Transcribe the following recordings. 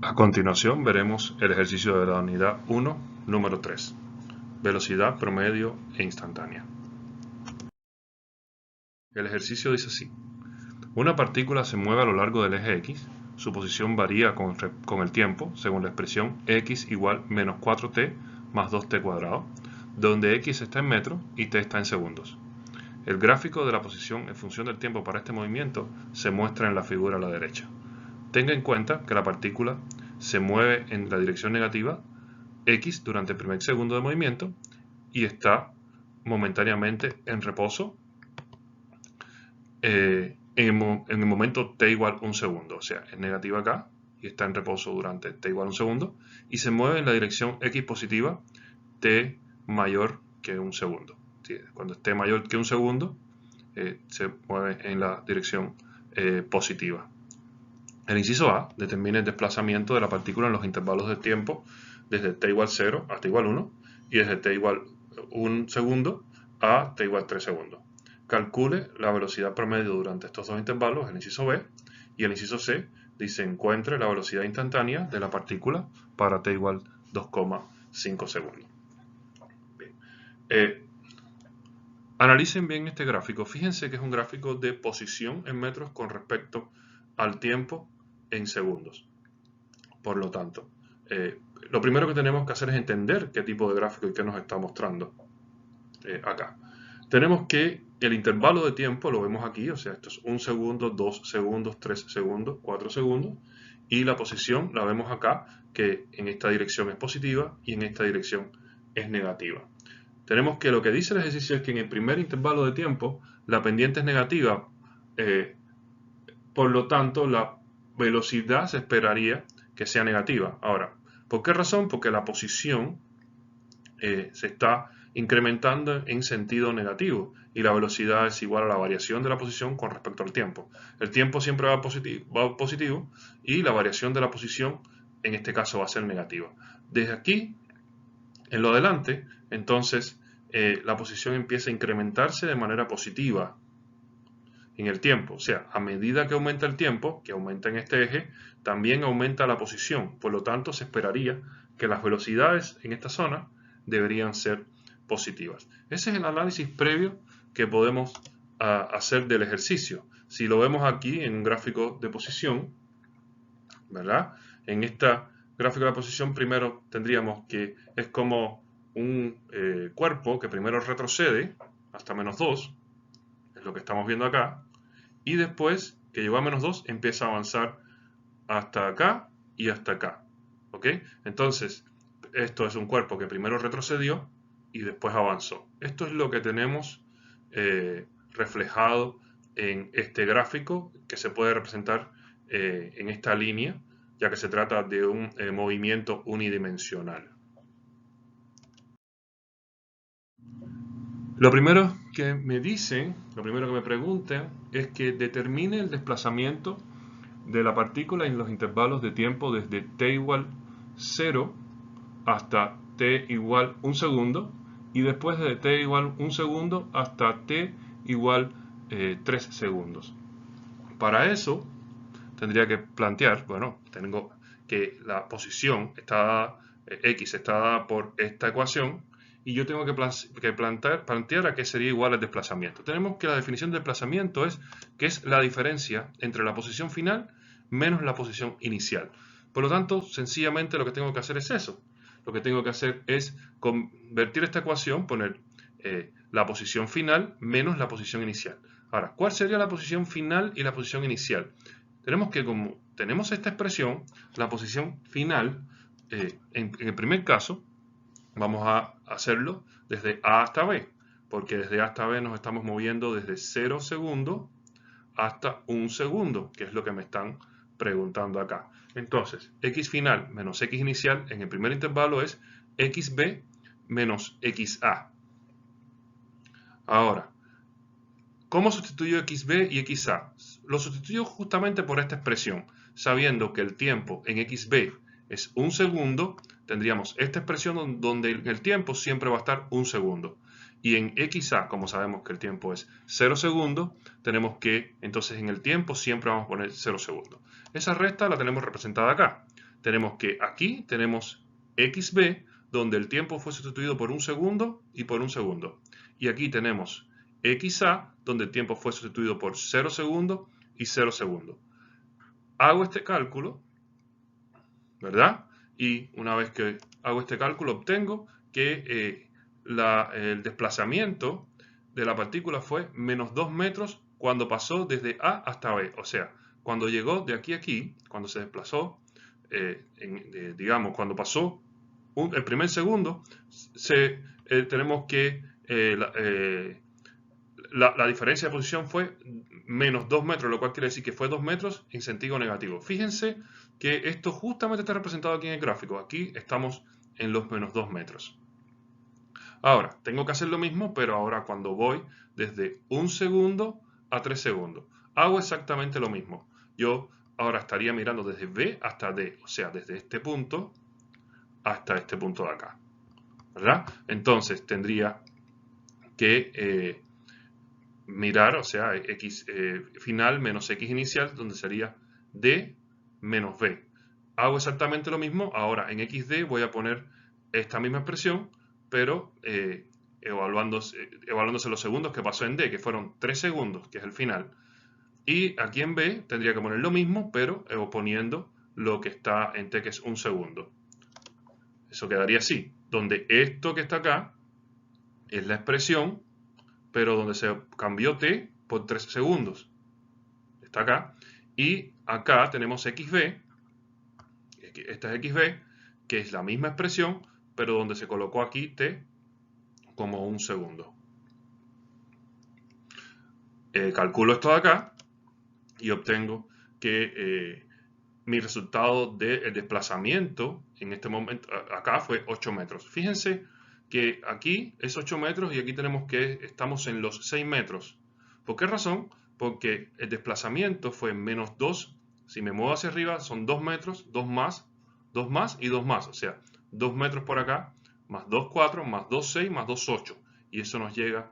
A continuación veremos el ejercicio de la unidad 1, número 3, velocidad promedio e instantánea. El ejercicio dice así: una partícula se mueve a lo largo del eje X, su posición varía con el tiempo según la expresión X igual menos 4t más 2t cuadrado, donde X está en metros y t está en segundos. El gráfico de la posición en función del tiempo para este movimiento se muestra en la figura a la derecha. Tenga en cuenta que la partícula se mueve en la dirección negativa X durante el primer segundo de movimiento y está momentáneamente en reposo en el momento t igual un segundo, o sea, es negativa acá y está en reposo durante t igual un segundo y se mueve en la dirección X positiva t mayor que un segundo. Cuando esté mayor que un segundo se mueve en la dirección positiva. El inciso A determina el desplazamiento de la partícula en los intervalos de tiempo desde t igual 0 a t igual 1 y desde t igual 1 segundo a t igual 3 segundos. Calcule la velocidad promedio durante estos dos intervalos, el inciso B, y el inciso C dice encuentre la velocidad instantánea de la partícula para t igual 2,5 segundos. Bien. Analicen bien este gráfico. Fíjense que es un gráfico de posición en metros con respecto al tiempo en segundos. Por lo tanto, lo primero que tenemos que hacer es entender qué tipo de gráfico y qué nos está mostrando acá. Tenemos que el intervalo de tiempo lo vemos aquí, o sea, esto es 1 segundo, 2 segundos, 3 segundos, 4 segundos, y la posición la vemos acá, que en esta dirección es positiva y en esta dirección es negativa. Tenemos que lo que dice el ejercicio es que en el primer intervalo de tiempo la pendiente es negativa, por lo tanto la velocidad se esperaría que sea negativa. Ahora, ¿por qué razón? Porque la posición se está incrementando en sentido negativo y la velocidad es igual a la variación de la posición con respecto al tiempo. El tiempo siempre va positivo y la variación de la posición en este caso va a ser negativa. Desde aquí en lo adelante, entonces la posición empieza a incrementarse de manera positiva en el tiempo. O sea, a medida que aumenta el tiempo, que aumenta en este eje, también aumenta la posición. Por lo tanto, se esperaría que las velocidades en esta zona deberían ser positivas. Ese es el análisis previo que podemos hacer del ejercicio. Si lo vemos aquí en un gráfico de posición, ¿verdad? En esta gráfico de posición primero tendríamos que es como un cuerpo que primero retrocede hasta menos 2, es lo que estamos viendo acá, y después que llegó a menos 2 empieza a avanzar hasta acá y hasta acá. ¿Ok? Entonces, esto es un cuerpo que primero retrocedió y después avanzó. Esto es lo que tenemos reflejado en este gráfico que se puede representar en esta línea, ya que se trata de un movimiento unidimensional. Lo primero que me dicen, lo primero que me preguntan es que determine el desplazamiento de la partícula en los intervalos de tiempo desde t igual 0 hasta t igual 1 segundo y después de t igual 1 segundo hasta t igual 3 segundos. Para eso tendría que plantear, bueno, tengo que la posición está dada, x está dada por esta ecuación y yo tengo que plantear a qué sería igual el desplazamiento. Tenemos que la definición de desplazamiento es que es la diferencia entre la posición final menos la posición inicial. Por lo tanto, sencillamente lo que tengo que hacer es eso. Lo que tengo que hacer es convertir esta ecuación, poner la posición final menos la posición inicial. Ahora, ¿cuál sería la posición final y la posición inicial? Tenemos que, como tenemos esta expresión, la posición final, en el primer caso, vamos a hacerlo desde A hasta B, porque desde A hasta B nos estamos moviendo desde 0 segundos hasta 1 segundo, que es lo que me están preguntando acá. Entonces, x final menos x inicial en el primer intervalo es xb menos xa. Ahora, ¿cómo sustituyo xb y xa? Lo sustituyo justamente por esta expresión, sabiendo que el tiempo en xb es 1 segundo, tendríamos esta expresión donde el tiempo siempre va a estar 1 segundo. Y en xa, como sabemos que el tiempo es 0 segundos, tenemos que, entonces en el tiempo siempre vamos a poner 0 segundos. Esa resta la tenemos representada acá. tenemos que aquí tenemos xb, donde el tiempo fue sustituido por un segundo y por un segundo. Y aquí tenemos xa, donde el tiempo fue sustituido por 0 segundos y 0 segundos. Hago este cálculo, ¿verdad? Y una vez que hago este cálculo obtengo que el desplazamiento de la partícula fue menos 2 metros cuando pasó desde A hasta B. O sea, cuando llegó de aquí a aquí, cuando se desplazó, digamos, cuando pasó el primer segundo, tenemos que la diferencia de posición fue menos 2 metros, lo cual quiere decir que fue 2 metros en sentido negativo. Fíjense que esto justamente está representado aquí en el gráfico. Aquí estamos en los menos 2 metros. Ahora, tengo que hacer lo mismo, pero ahora cuando voy desde 1 segundo a 3 segundos. Hago exactamente lo mismo. Yo ahora estaría mirando desde B hasta D, o sea, desde este punto hasta este punto de acá, ¿verdad? Entonces tendría que mirar, o sea, x final menos x inicial, donde sería D menos B. Hago exactamente lo mismo. Ahora en xd voy a poner esta misma expresión, pero evaluándose los segundos que pasó en D, que fueron 3 segundos, que es el final. Y aquí en B tendría que poner lo mismo, pero poniendo lo que está en T, que es 1 segundo. Eso quedaría así, donde esto que está acá es la expresión, pero donde se cambió T por 3 segundos. Está acá. Y acá tenemos xb, esta es xb, que es la misma expresión, pero donde se colocó aquí T como 1 segundo. Calculo esto de acá y obtengo que mi resultado del desplazamiento en este momento acá fue 8 metros. Fíjense que aquí es 8 metros y aquí tenemos que estamos en los 6 metros. ¿Por qué razón? Porque el desplazamiento fue menos 2. Si me muevo hacia arriba son 2 metros, 2 más y 2 más. O sea, 2 metros por acá, más 2, 4, más 2, 6, más 2, 8. Y eso nos llega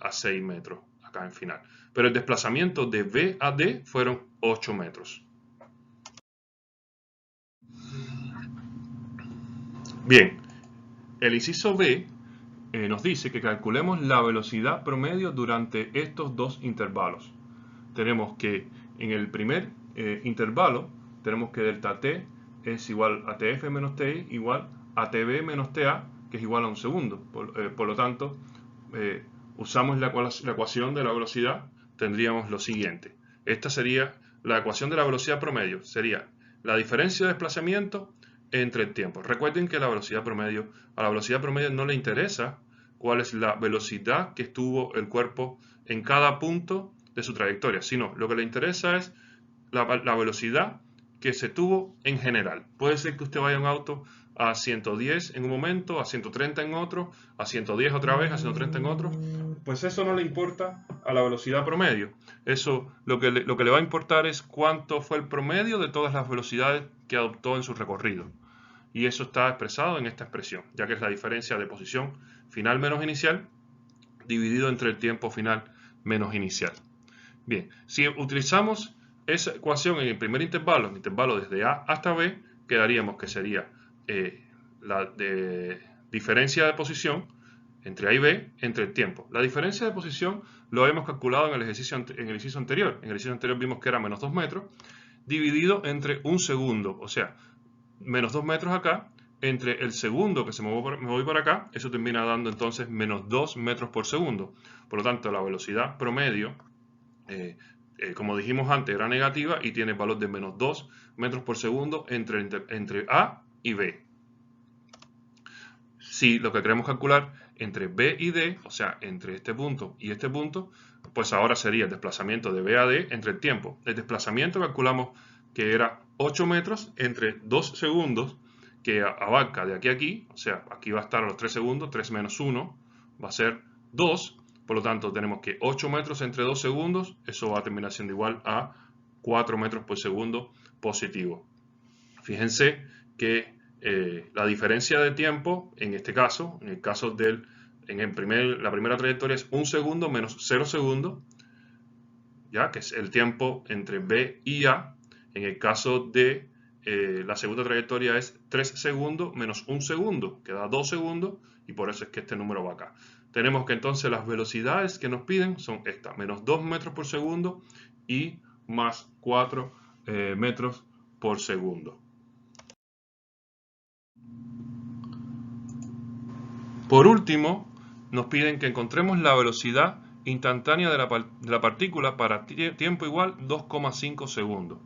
a 6 metros acá en final. Pero el desplazamiento de B a D fueron 8 metros. Bien, el inciso B nos dice que calculemos la velocidad promedio durante estos dos intervalos. Tenemos que en el primer intervalo tenemos que delta t es igual a tf menos ti igual a tb menos ta, que es igual a un segundo. Por lo tanto, usamos la ecuación de la velocidad, tendríamos lo siguiente. Esta sería la ecuación de la velocidad promedio. Sería la diferencia de desplazamiento entre el tiempo. Recuerden que a la velocidad promedio no le interesa cuál es la velocidad que estuvo el cuerpo en cada punto de su trayectoria, sino lo que le interesa es la velocidad que se tuvo en general. Puede ser que usted vaya en un auto a 110 en un momento, a 130 en otro, a 110 otra vez, a 130 en otro. Pues eso no le importa a la velocidad promedio. Eso lo que le va a importar es cuánto fue el promedio de todas las velocidades que adoptó en su recorrido. Y eso está expresado en esta expresión, ya que es la diferencia de posición final menos inicial dividido entre el tiempo final menos inicial. Bien, si utilizamos esa ecuación en el primer intervalo, el intervalo desde A hasta B, quedaríamos que sería la diferencia de posición entre A y B entre el tiempo. La diferencia de posición lo hemos calculado en el ejercicio anterior. En el ejercicio anterior vimos que era menos 2 metros dividido entre un segundo, o sea, menos 2 metros acá, entre el segundo que me voy por acá, eso termina dando entonces menos 2 metros por segundo. Por lo tanto, la velocidad promedio, como dijimos antes, era negativa y tiene valor de menos 2 metros por segundo entre A y B. Si lo que queremos calcular entre B y D, o sea, entre este punto y este punto, pues ahora sería el desplazamiento de B a D entre el tiempo. El desplazamiento calculamos que era 8 metros entre 2 segundos, que abarca de aquí a aquí, o sea, aquí va a estar a los 3 segundos, 3 menos 1 va a ser 2, por lo tanto tenemos que 8 metros entre 2 segundos, eso va a terminar siendo igual a 4 metros por segundo positivo. Fíjense que la diferencia de tiempo, en este caso, en el caso la primera trayectoria es 1 segundo menos 0 segundos, ya que es el tiempo entre B y A. En el caso de la segunda trayectoria es 3 segundos menos 1 segundo, que da 2 segundos, y por eso es que este número va acá. Tenemos que entonces las velocidades que nos piden son estas, menos 2 metros por segundo y más 4 metros por segundo. Por último, nos piden que encontremos la velocidad instantánea de la partícula para tiempo igual 2,5 segundos.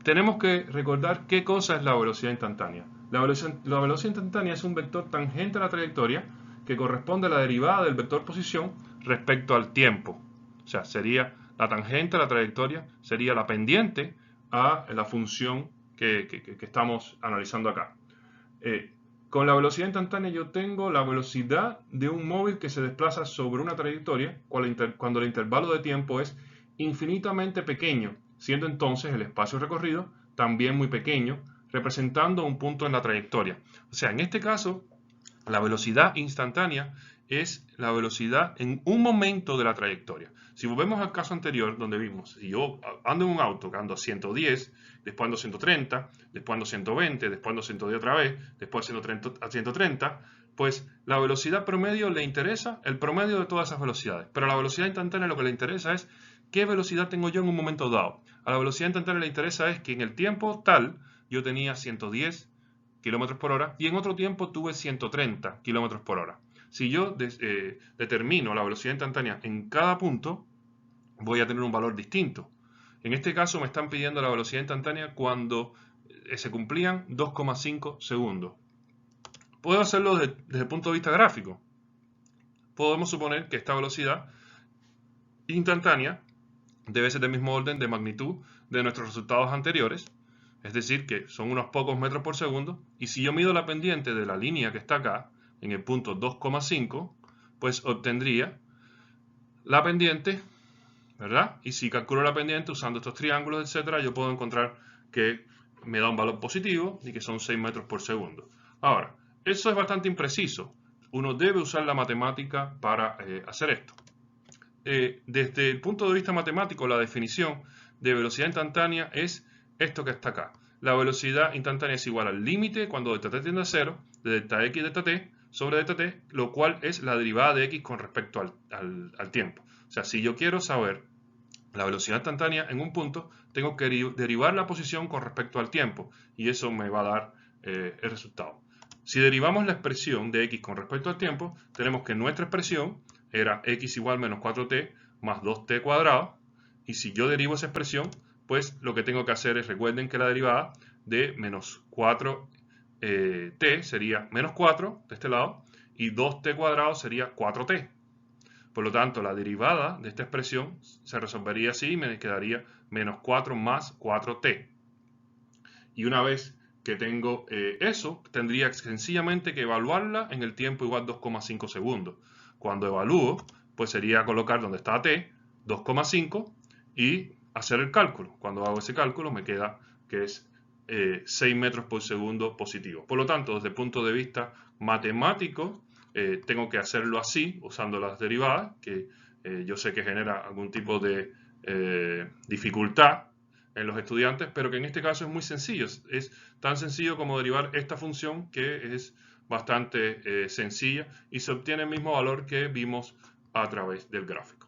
Tenemos que recordar qué cosa es la velocidad instantánea. La velocidad instantánea es un vector tangente a la trayectoria que corresponde a la derivada del vector posición respecto al tiempo. O sea, sería la tangente a la trayectoria, sería la pendiente a la función que estamos analizando acá. Con la velocidad instantánea yo tengo la velocidad de un móvil que se desplaza sobre una trayectoria cuando el intervalo de tiempo es infinitamente pequeño, siendo entonces el espacio recorrido también muy pequeño, representando un punto en la trayectoria. O sea, en este caso, la velocidad instantánea es la velocidad en un momento de la trayectoria. Si volvemos al caso anterior, donde vimos, si yo ando en un auto que ando a 110, después ando a 130, después ando a 120, después ando a 110 otra vez, después a 130, pues la velocidad promedio le interesa el promedio de todas esas velocidades. Pero a la velocidad instantánea lo que le interesa es qué velocidad tengo yo en un momento dado. A la velocidad instantánea le interesa es que en el tiempo tal yo tenía 110 kilómetros por hora y en otro tiempo tuve 130 kilómetros por hora. Si yo determino la velocidad instantánea en cada punto, voy a tener un valor distinto. En este caso me están pidiendo la velocidad instantánea cuando se cumplían 2,5 segundos. Puedo hacerlo desde el punto de vista gráfico. Podemos suponer que esta velocidad instantánea debe ser del mismo orden de magnitud de nuestros resultados anteriores, es decir, que son unos pocos metros por segundo, y si yo mido la pendiente de la línea que está acá, en el punto 2,5, pues obtendría la pendiente, ¿verdad? Y si calculo la pendiente usando estos triángulos, etcétera, yo puedo encontrar que me da un valor positivo y que son 6 metros por segundo. Ahora, eso es bastante impreciso. Uno debe usar la matemática para hacer esto. Desde el punto de vista matemático, la definición de velocidad instantánea es esto que está acá. La velocidad instantánea es igual al límite cuando delta t tiende a 0 de delta x delta t sobre delta t, lo cual es la derivada de x con respecto al tiempo. O sea, si yo quiero saber la velocidad instantánea en un punto, tengo que derivar la posición con respecto al tiempo y eso me va a dar el resultado. Si derivamos la expresión de x con respecto al tiempo, tenemos que nuestra expresión era x igual menos 4t más 2t cuadrado, y si yo derivo esa expresión, pues lo que tengo que hacer es, recuerden que la derivada de menos 4t sería menos 4 de este lado, y 2t cuadrado sería 4t. Por lo tanto, la derivada de esta expresión se resolvería así y me quedaría menos 4 más 4t. Y una vez que tengo eso, tendría sencillamente que evaluarla en el tiempo igual 2,5 segundos. Cuando evalúo, pues sería colocar donde está t, 2,5, y hacer el cálculo. Cuando hago ese cálculo me queda que es 6 metros por segundo positivo. Por lo tanto, desde el punto de vista matemático, tengo que hacerlo así, usando las derivadas, que yo sé que genera algún tipo de dificultad en los estudiantes, pero que en este caso es muy sencillo. Es tan sencillo como derivar esta función, que es bastante sencilla y se obtiene el mismo valor que vimos a través del gráfico.